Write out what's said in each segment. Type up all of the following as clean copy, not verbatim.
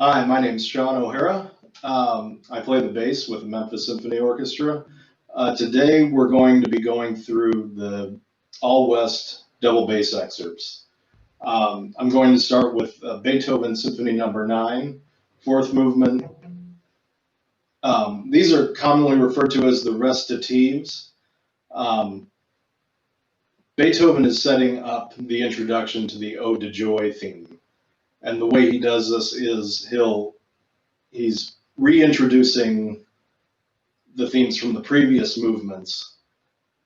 Hi, my name is Sean O'Hara. I play the bass with the Memphis Symphony Orchestra. Today we're going to be going through the All West double bass excerpts. I'm going to start with Beethoven Symphony Number 9, fourth movement. These are commonly referred to as the recitatives. Beethoven is setting up the introduction to the Ode to Joy theme. And the way he does this is he's reintroducing the themes from the previous movements,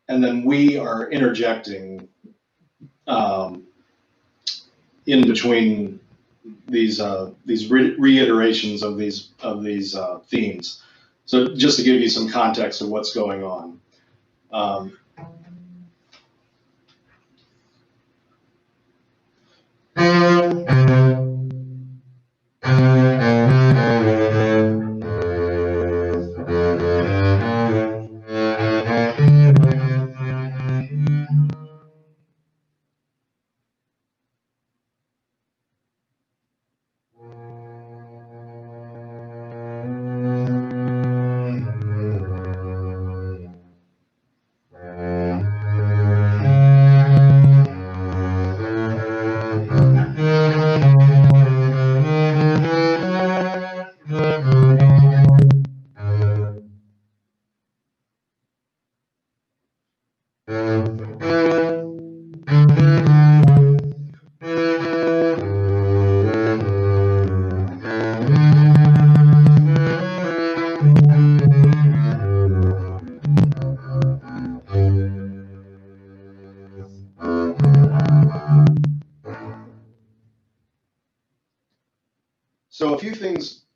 and then we are interjecting in between these reiterations of these themes. So just to give you some context of what's going on. So a few things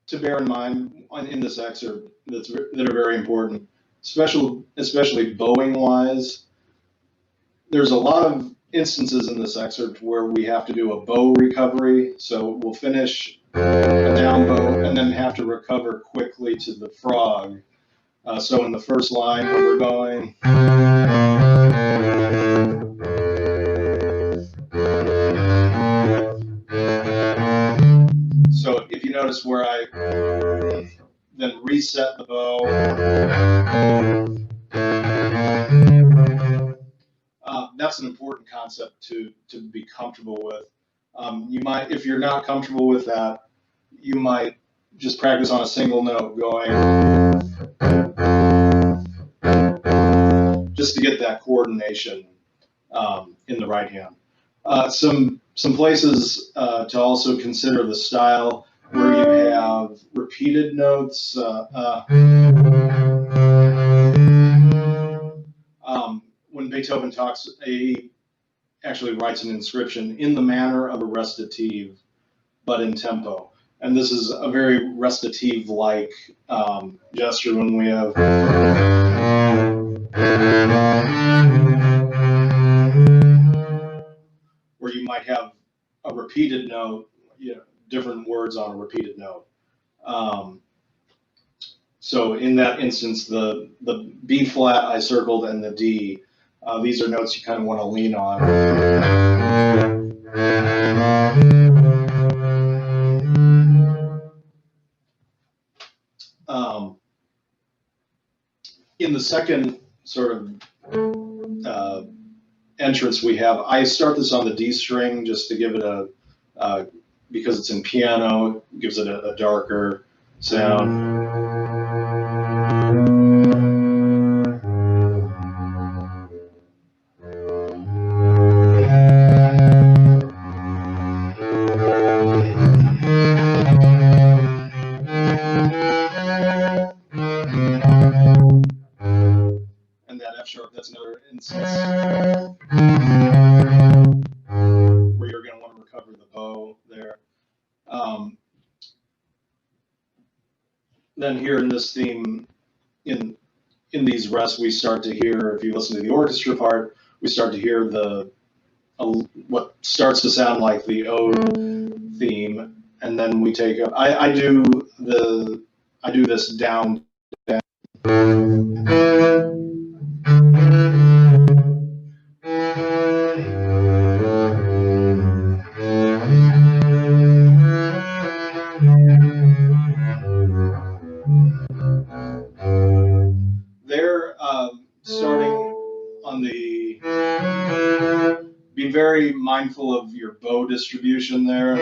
to bear in mind in this excerpt that are very important, especially bowing wise. There's a lot of instances in this excerpt where we have to do a bow recovery. So we'll finish a down bow and then have to recover quickly to the frog. So in the first line where we're going, so if you notice where I then reset the bow, that's an important concept to be comfortable with. You might, if you're not comfortable with that, you might just practice on a single note going, just to get that coordination in the right hand. Some places to also consider the style where you have repeated notes. When Beethoven talks, he actually writes an inscription in the manner of a recitative, but in tempo. And this is a very recitative-like gesture when we have where you might have a repeated note, different words on a repeated note. So in that instance, the B flat I circled and the D, these are notes you kind of want to lean on. In the second sort of entrance we have, I start this on the D string just to give it because it's in piano, it gives it a darker sound. And that F sharp, that's another instance where you're going to want to recover the bow there. Then here in this theme, in these rests, we start to hear, if you listen to the orchestra part, we start to hear what starts to sound like the ode theme, and then we take up. I do this down. distribution there.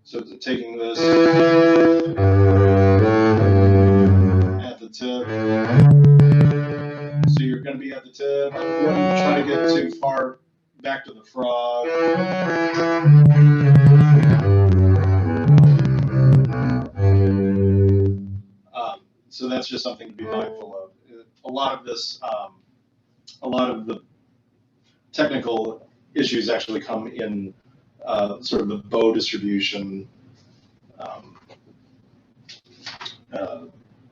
So taking this at the tip. So you're going to be at the tip. I wouldn't try to get too far back to the frog. So that's just something to be mindful of. A lot of this, a lot of the technical issues actually come in sort of the bow distribution.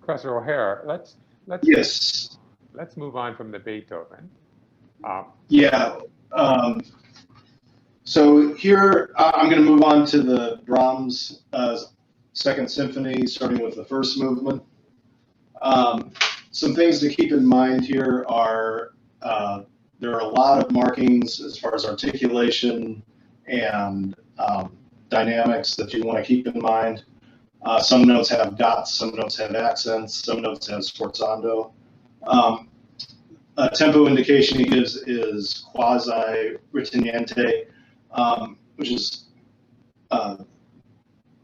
Professor O'Hare, Yes. Let's move on from the Beethoven. Yeah. So here I'm going to move on to the Brahms Second Symphony, starting with the first movement. Some things to keep in mind here are there are a lot of markings as far as articulation and dynamics that you want to keep in mind. Some notes have dots, some notes have accents, some notes have sforzando. A tempo indication he gives is quasi ritenente, which is,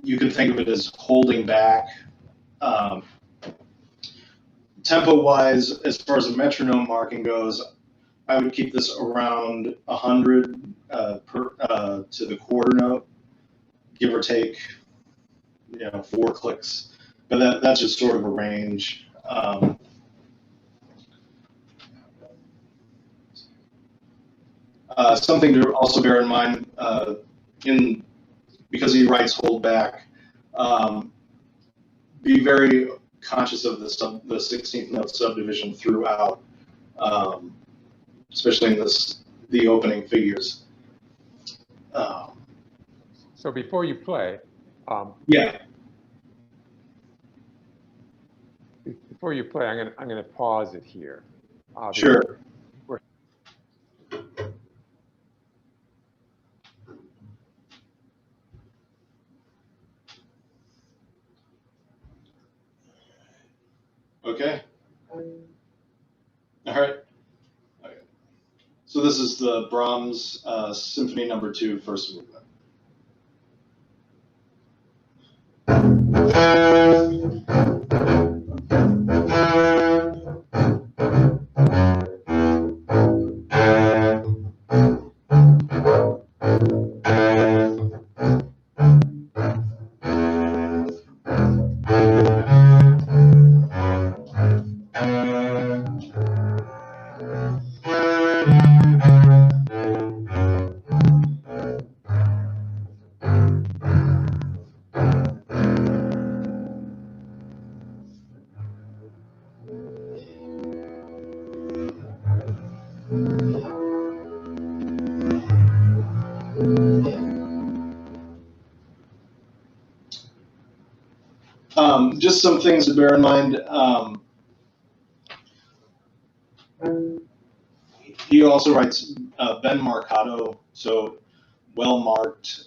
you can think of it as holding back. Tempo-wise, as far as a metronome marking goes, I would keep this around 100 to the quarter note, give or take, 4 clicks. But that's just sort of a range. Something to also bear in mind, because he writes hold back, be very conscious of the 16th note subdivision throughout, especially in the opening figures. So before you play, yeah. Before you play, I'm gonna pause it here. Sure. Okay. All right. Okay. So this is the Brahms Symphony No. 2, first movement. Just some things to bear in mind. He also writes ben marcato, so well marked.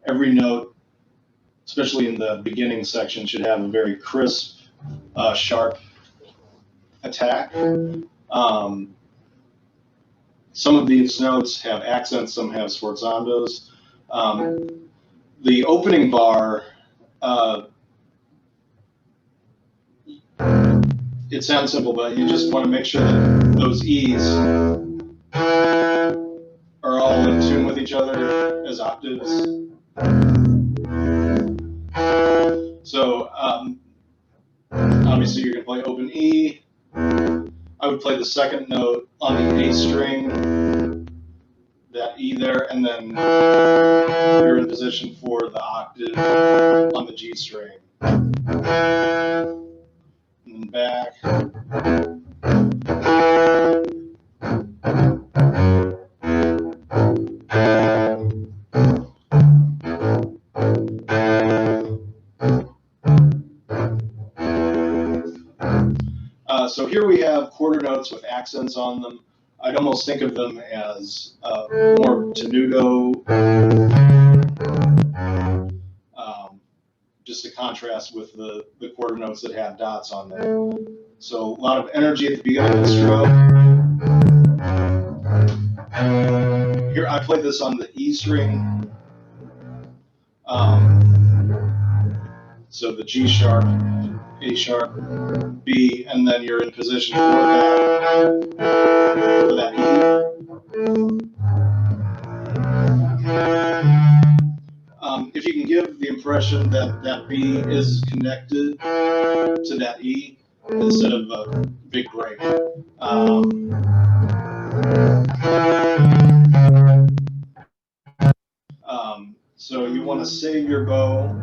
Every note, especially in the beginning section, should have a very crisp, sharp attack. Some of these notes have accents, some have sforzandos. The opening bar, it sounds simple, but you just want to make sure that those E's are all in tune with each other as octaves. So obviously you're going to play open E. I would play the second note on the A string, that E there, and then you're in position for the octave on the G string. And then back. So here we have quarter notes with accents on them. I'd almost think of them as more tenuto, just to contrast with the quarter notes that have dots on there. So a lot of energy at the beginning of the stroke. Here, I played this on the E string. So the G sharp, A sharp, B, and then you're in position for that E. If you can give the impression that that B is connected to that E instead of a big break. So you want to save your bow.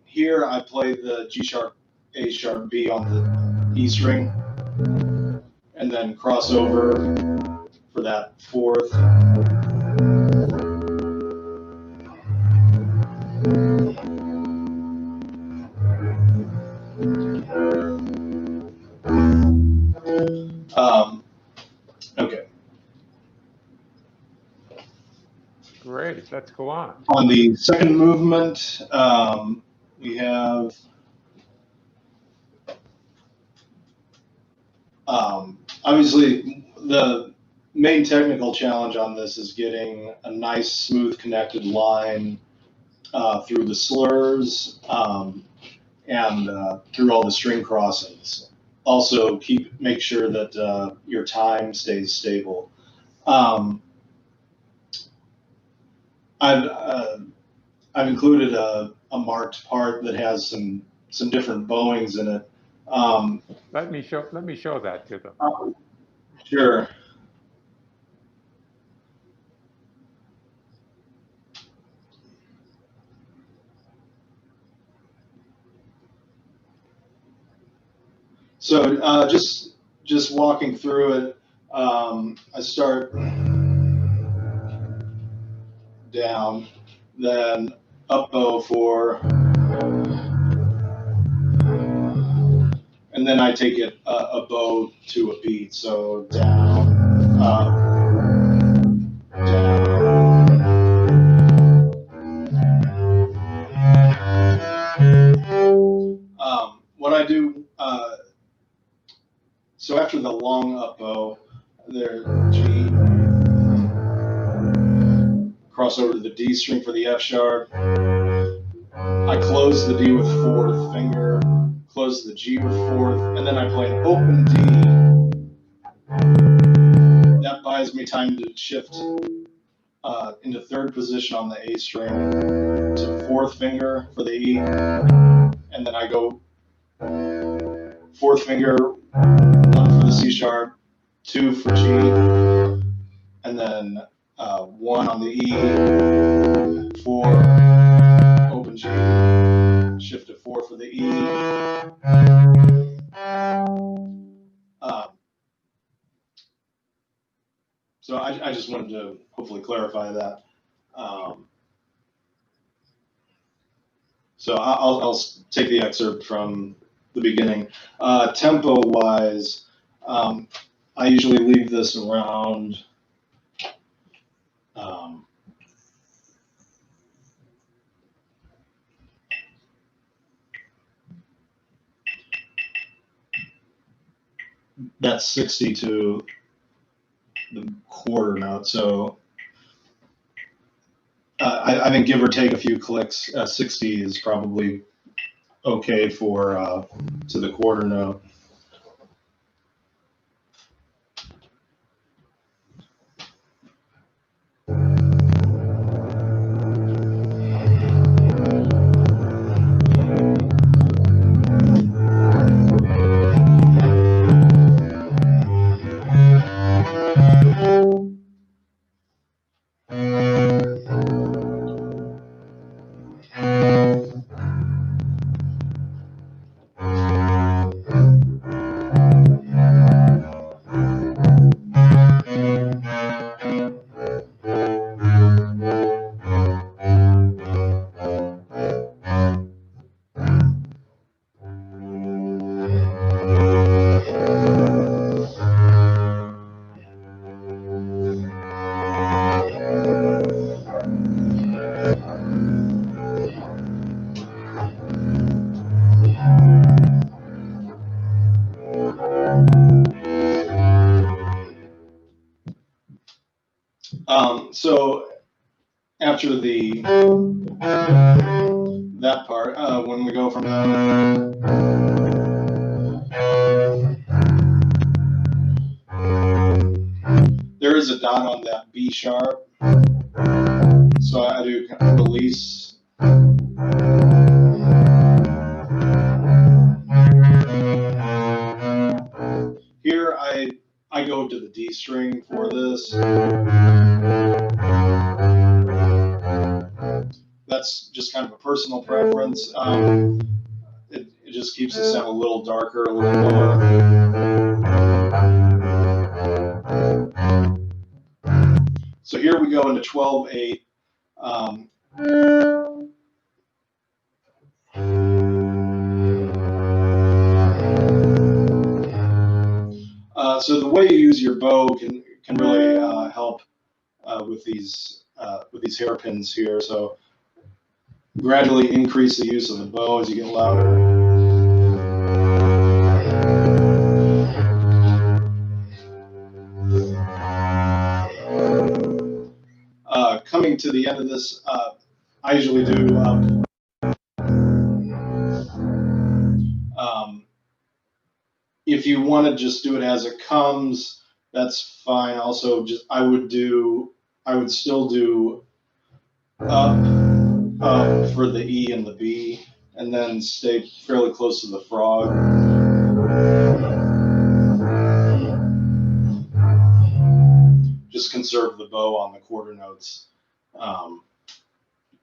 Here I play the G sharp, A sharp, B on the E string, and then cross over for that fourth. Okay. Great, let's go on. On the second movement, we have obviously the main technical challenge on this is getting a nice, smooth, connected line through the slurs and through all the string crossings. Also, make sure that your time stays stable. I've included a marked part that has some different bowings in it. Let me show that to them. Sure. So just walking through it, I start down, then up bow 4, and then I take it a bow to a beat. So down, up, down. What I do, so after the long up bow, there G, cross over to the D string for the F sharp. I close the D with 4th finger, close the G with 4th, and then I play an open D. That buys me time to shift into 3rd position on the A string to 4th finger for the E, and then I go 4th finger, 1 for the C sharp, 2 for G, and then 1 on the E, 4, open G, shift to 4 for the E. So I just wanted to hopefully clarify that. So I'll take the excerpt from the beginning. Tempo-wise, I usually leave this around that's 60 to the quarter note. So I think give or take a few clicks, 60 is probably okay for to the quarter note. So after that part, when we go from there is a dot on that B sharp, so I do kind of release. Here I go to the D string for this. That's just kind of a personal preference. It just keeps the sound a little darker, a little lower. So here we go into 12/8. So the way you use your bow can really help with these hairpins here. So gradually increase the use of the bow as you get louder. Coming to the end of this, I usually do if you want to just do it as it comes, that's fine. Also, I would still do up for the E and the B, and then stay fairly close to the frog. Just conserve the bow on the quarter notes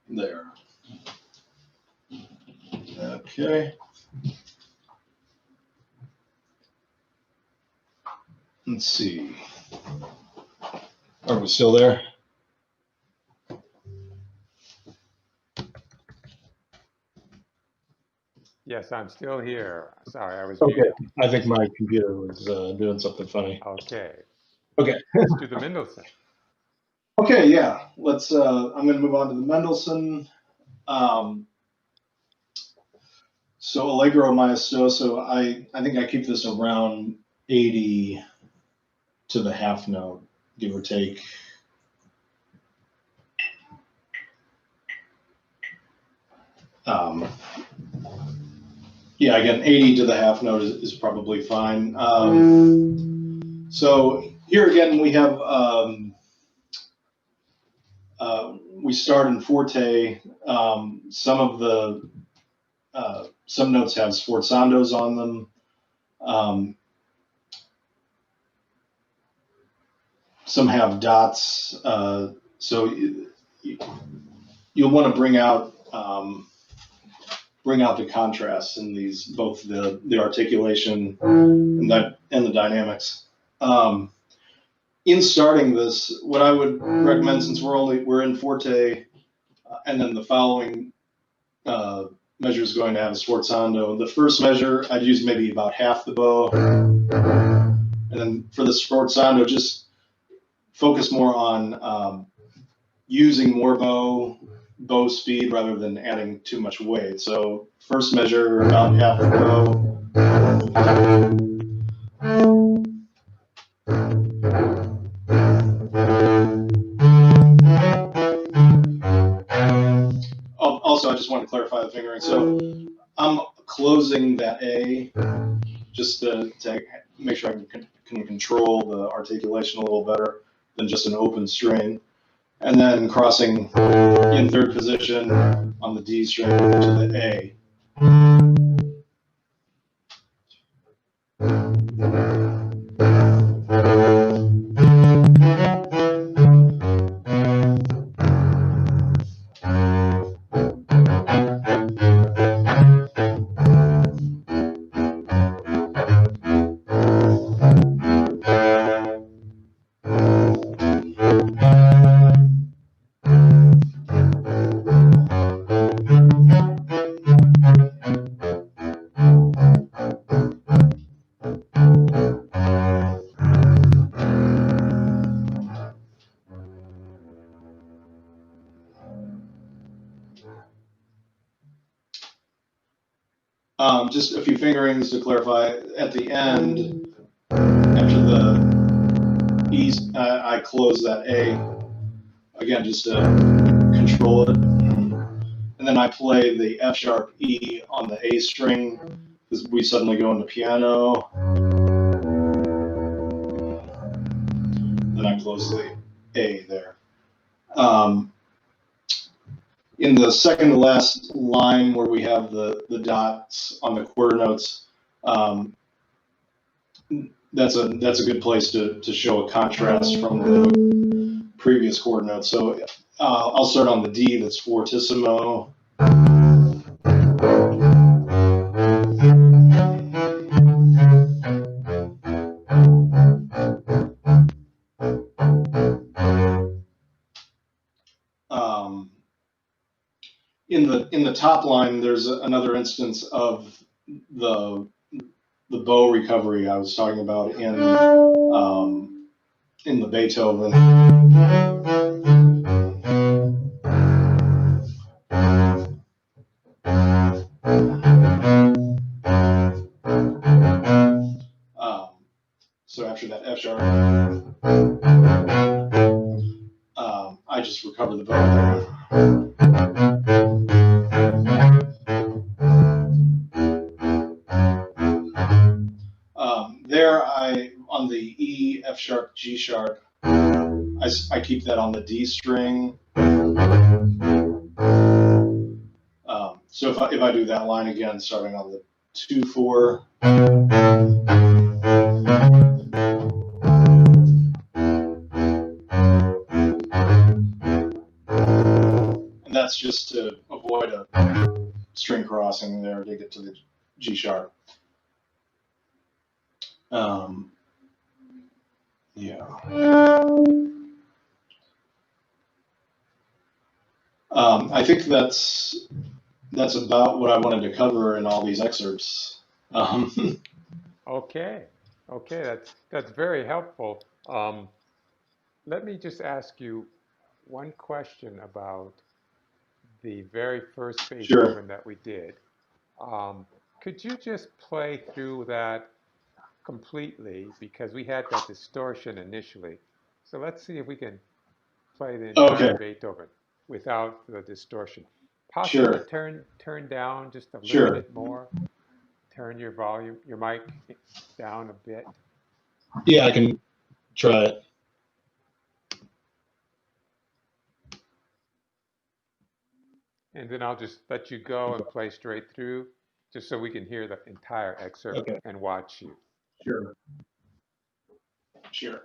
there. Okay. Let's see. Are we still there? Yes, I'm still here. Sorry, I was Okay. muted. I think my computer was doing something funny. Okay. Okay. Let's do the Mendelssohn. Okay, yeah. Let's. I'm going to move on to the Mendelssohn. So Allegro Maestoso, I think I keep this around 80 to the half note, give or take. Yeah, again, 80 to the half note is probably fine. So here again, we have, we start in forte. Some notes have sforzandos on them. Some have dots. So you'll want to bring out the contrast in these, both the articulation and the dynamics. In starting this, what I would recommend, since we're in forte, and then the following measure is going to have a sforzando. The first measure, I'd use maybe about half the bow, and then for the sforzando, just focus more on using more bow speed rather than adding too much weight. So first measure, about half the bow. Also, I just want to clarify the fingering. So I'm closing that A just to make sure I can control the articulation a little better than just an open string. And then crossing in third position on the D string to the A. Just a few fingerings to clarify. At the end, after the E, I close that A. again, just to control it. And then I play the F sharp E on the A string, because we suddenly go into piano. Then I close the A there. In the second to last line where we have the dots on the quarter notes, that's a good place to show a contrast from the previous chord notes. So I'll start on the D, that's fortissimo. In the top line, there's another instance of the bow recovery I was talking about in the Beethoven. So after that F sharp, I just recover the bow. There, on the E, F sharp, G sharp, I keep that on the D string. So if I do that line again, starting on the 2/4, and that's just to avoid a string crossing there to get to the G sharp. Yeah. I think that's about what I wanted to cover in all these excerpts. Okay, that's very helpful. Let me just ask you one question about the very first Beethoven that we did. Could you just play through that completely, because we had that distortion initially. So let's see if we can play the entire Beethoven without the distortion. Possibly turn down just a little bit more. Turn your volume, your mic down a bit. Yeah, I can try it. And then I'll just let you go and play straight through, just so we can hear the entire excerpt and watch you. Sure.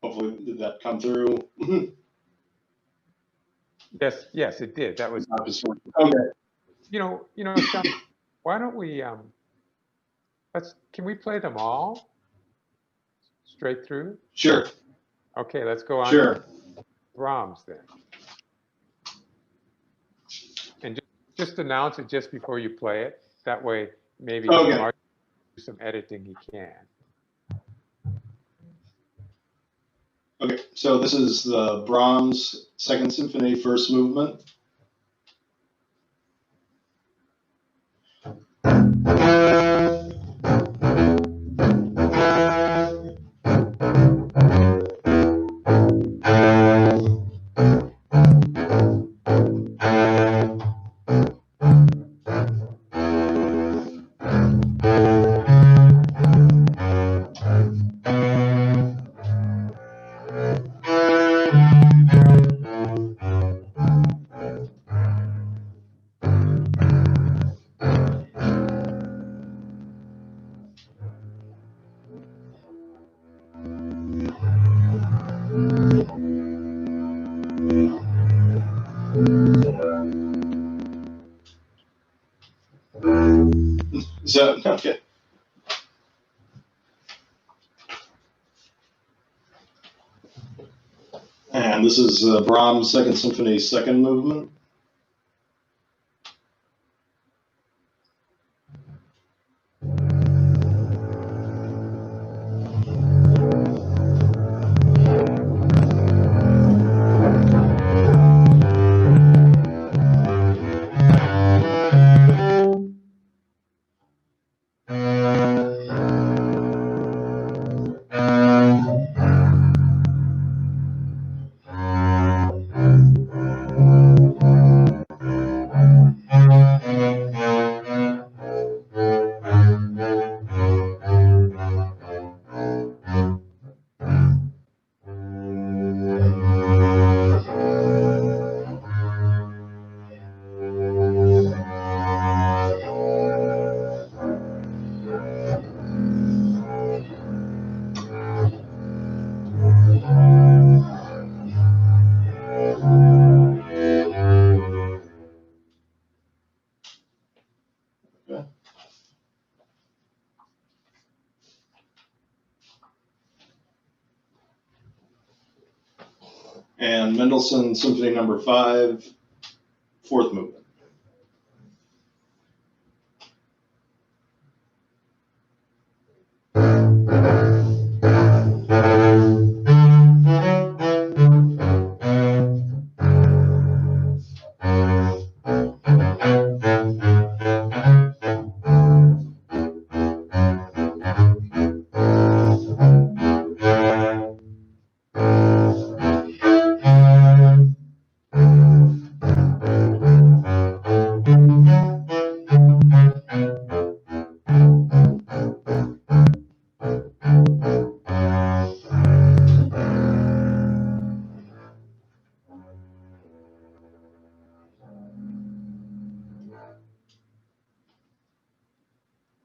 Hopefully, did that come through? Yes, it did. That was okay. You know, Sean, why don't we can we play them all straight through? Sure. Okay, let's go on to Brahms then. And just announce it just before you play it. That way, maybe if Mark do some editing, he can. Okay, so this is the Brahms Second Symphony, First Movement. So, okay. And this is Brahms' Second Symphony, second movement. Okay. And Mendelssohn Symphony Number 5, fourth movement.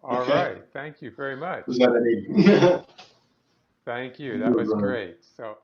All Okay. right. Thank you very much. Was that any? Thank you. That was great. So.